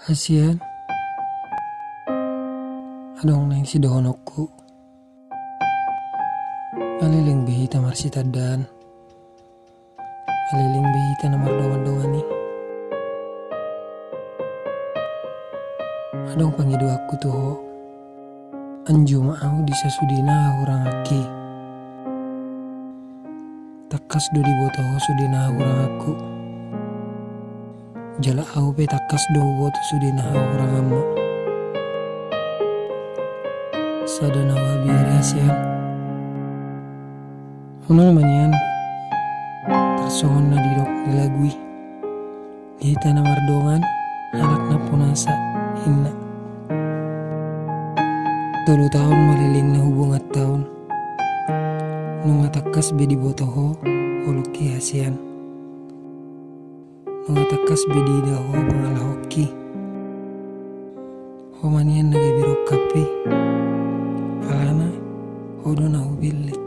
Hasian adong nang si dohonokku maliling behita marsitadan maliling behita namar dongan-dongani adong pangidu aku tuh anju mau disasudina urang aki takas do dibotoho sudina urang aku jala au pe takas do boto sudina urang amma sadana wabiari hasian unang manyan tersongon na dirok nilagui kita na mardongan anak na punasa inna 3 tahun maliling na hubungan tahun nung takas bedi botoho huluki hasian nung takas bedi daho pangalahoki homanian nagabirok kapi alana hodo na hubilik